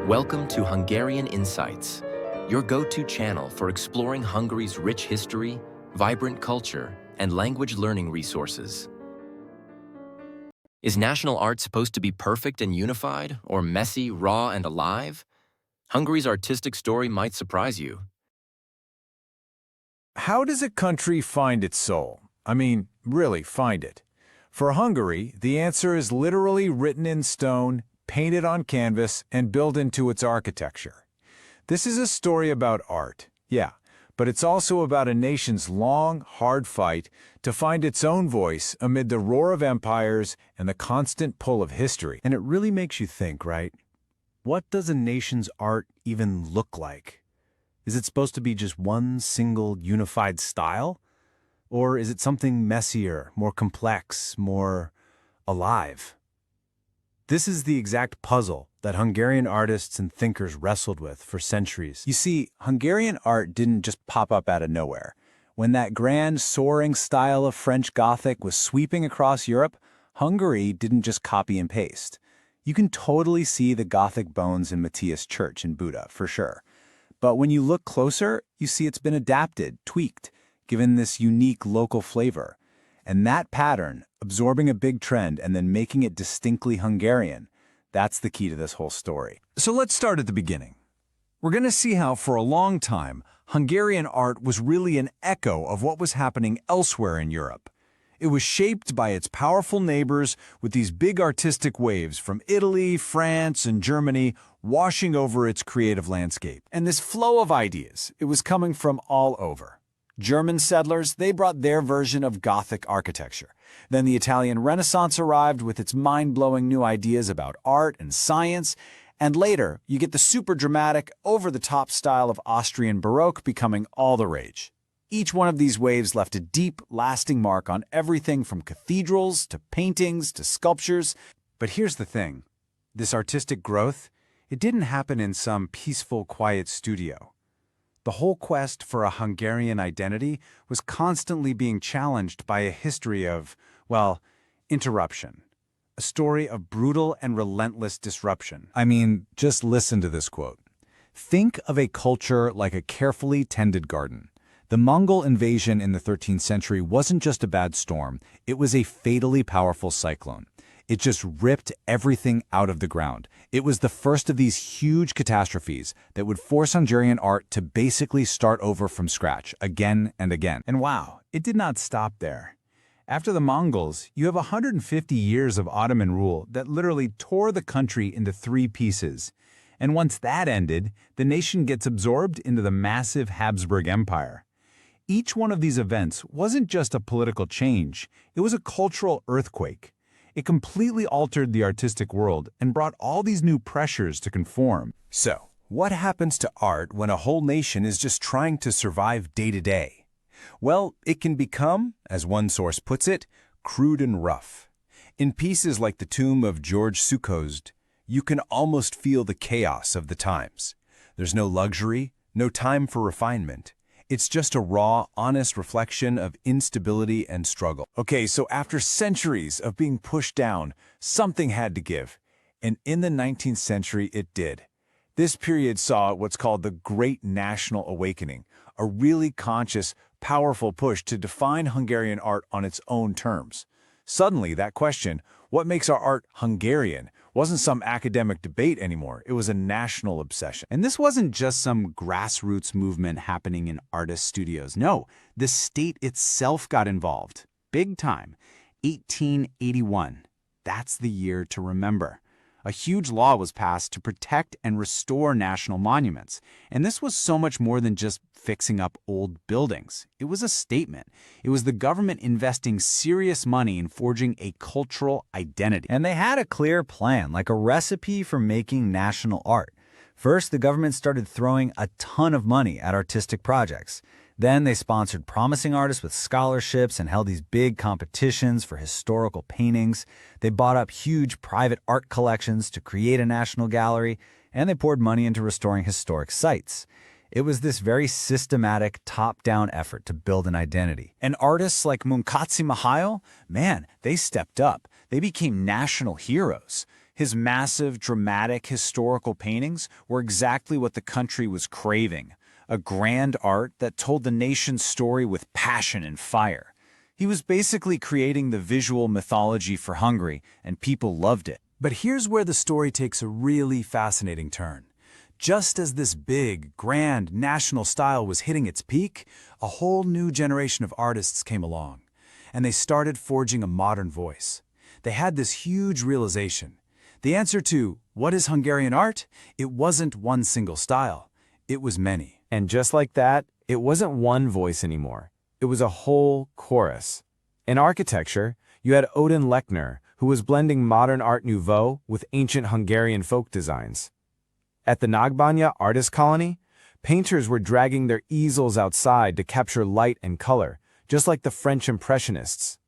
Welcome to Hungarian Insights, your go-to channel for exploring Hungary's rich history, vibrant culture, and language learning resources. Is national art supposed to be perfect and unified, or messy, raw, and alive? Hungary's artistic story might surprise you. How does a country find its soul? I mean, really find it. For Hungary, the answer is literally written in stone, painted on canvas, and built into its architecture. This is a story about art, yeah, but it's also about a nation's long, hard fight to find its own voice amid the roar of empires and the constant pull of history. And it really makes you think, right? What does a nation's art even look like? Is it supposed to be just one single unified style? Or is it something messier, more complex, more alive? This is the exact puzzle that Hungarian artists and thinkers wrestled with for centuries. You see, Hungarian art didn't just pop up out of nowhere. When that grand, soaring style of French Gothic was sweeping across Europe, Hungary didn't just copy and paste. You can totally see the Gothic bones in Matthias Church in Buda, for sure. But when you look closer, you see it's been adapted, tweaked, given this unique local flavor. And that pattern, absorbing a big trend and then making it distinctly Hungarian, that's the key to this whole story. So let's start at the beginning. We're going to see how, for a long time, Hungarian art was really an echo of what was happening elsewhere in Europe. It was shaped by its powerful neighbors with these big artistic waves from Italy, France, and Germany washing over its creative landscape. And this flow of ideas, it was coming from all over. German settlers, they brought their version of Gothic architecture. Then the Italian Renaissance arrived with its mind-blowing new ideas about art and science. And later, you get the super dramatic, over-the-top style of Austrian Baroque becoming all the rage. Each one of these waves left a deep, lasting mark on everything from cathedrals to paintings to sculptures. But here's the thing. This artistic growth, it didn't happen in some peaceful, quiet studio. The whole quest for a Hungarian identity was constantly being challenged by a history of, well, interruption. A story of brutal and relentless disruption. I mean, just listen to this quote. Think of a culture like a carefully tended garden. The Mongol invasion in the 13th century wasn't just a bad storm, it was a fatally powerful cyclone. It just ripped everything out of the ground. It was the first of these huge catastrophes that would force Hungarian art to basically start over from scratch, again and again. And wow, it did not stop there. After the Mongols, you have 150 years of Ottoman rule that literally tore the country into three pieces. And once that ended, the nation gets absorbed into the massive Habsburg Empire. Each one of these events wasn't just a political change, it was a cultural earthquake. It completely altered the artistic world and brought all these new pressures to conform. So, what happens to art when a whole nation is just trying to survive day to day? Well, it can become, as one source puts it, crude and rough. In pieces like the tomb of George Sukhost, you can almost feel the chaos of the times. There's no luxury, no time for refinement. It's just a raw, honest reflection of instability and struggle. Okay, so after centuries of being pushed down, something had to give. And in the 19th century, it did. This period saw what's called the Great National Awakening, a really conscious, powerful push to define Hungarian art on its own terms. Suddenly, that question, what makes our art Hungarian, wasn't some academic debate anymore. It was a national obsession. And this wasn't just some grassroots movement happening in artist studios. No, the state itself got involved. Big time. 1881. That's the year to remember. A huge law was passed to protect and restore national monuments. And this was so much more than just fixing up old buildings. It was a statement. It was the government investing serious money in forging a cultural identity. And they had a clear plan, like a recipe for making national art. First, the government started throwing a ton of money at artistic projects. Then they sponsored promising artists with scholarships and held these big competitions for historical paintings. They bought up huge private art collections to create a national gallery, and they poured money into restoring historic sites. It was this very systematic, top-down effort to build an identity. And artists like Munkácsy Mihály, man, they stepped up. They became national heroes. His massive, dramatic, historical paintings were exactly what the country was craving, a grand art that told the nation's story with passion and fire. He was basically creating the visual mythology for Hungary, and people loved it. But here's where the story takes a really fascinating turn. Just as this big, grand, national style was hitting its peak, a whole new generation of artists came along, and they started forging a modern voice. They had this huge realization. The answer to, what is Hungarian art? It wasn't one single style. It was many. And just like that, it wasn't one voice anymore. It was a whole chorus. In architecture, you had Lechner, who was blending modern Art Nouveau with ancient Hungarian folk designs. At the Nagybánya Artist Colony, painters were dragging their easels outside to capture light and color, just like the French Impressionists.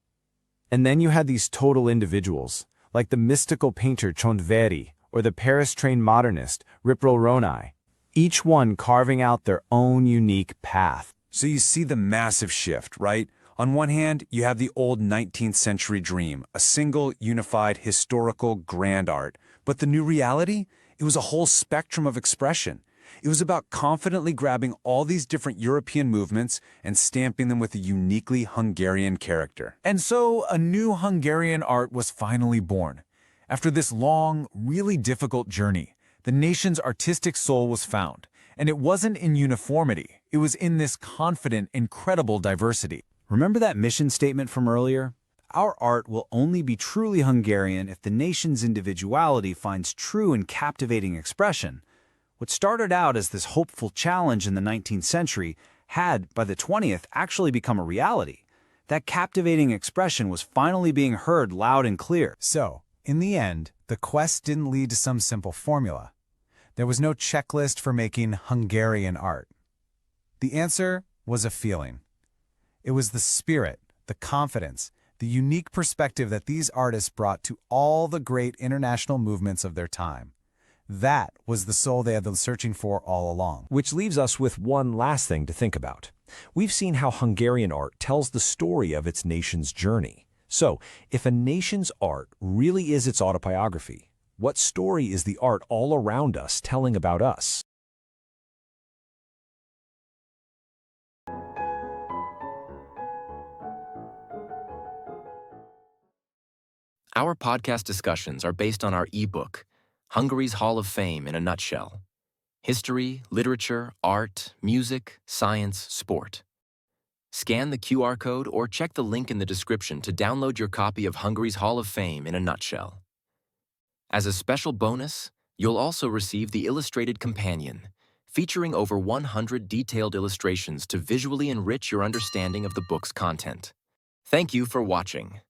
And then you had these total individuals, like the mystical painter Csontveri or the Paris-trained modernist Ripple-Ronai, each one carving out their own unique path. So you see the massive shift, right? On one hand, you have the old 19th century dream, a single, unified, historical, grand art. But the new reality? It was a whole spectrum of expression. It was about confidently grabbing all these different European movements and stamping them with a uniquely Hungarian character. And so a new Hungarian art was finally born. After this long, really difficult journey, the nation's artistic soul was found. And it wasn't in uniformity. It was in this confident, incredible diversity. Remember that mission statement from earlier? Our art will only be truly Hungarian if the nation's individuality finds true and captivating expression. What started out as this hopeful challenge in the 19th century had, by the 20th, actually become a reality. That captivating expression was finally being heard loud and clear. So, in the end, the quest didn't lead to some simple formula. There was no checklist for making Hungarian art. The answer was a feeling. It was the spirit, the confidence, the unique perspective that these artists brought to all the great international movements of their time. That was the soul they had been searching for all along. Which leaves us with one last thing to think about. We've seen how Hungarian art tells the story of its nation's journey. So, if a nation's art really is its autobiography, what story is the art all around us telling about us? Our podcast discussions are based on our ebook, Hungary's Hall of Fame in a Nutshell. History, literature, art, music, science, sport. Scan the QR code or check the link in the description to download your copy of Hungary's Hall of Fame in a Nutshell. As a special bonus, you'll also receive the Illustrated Companion, featuring over 100 detailed illustrations to visually enrich your understanding of the book's content. Thank you for watching.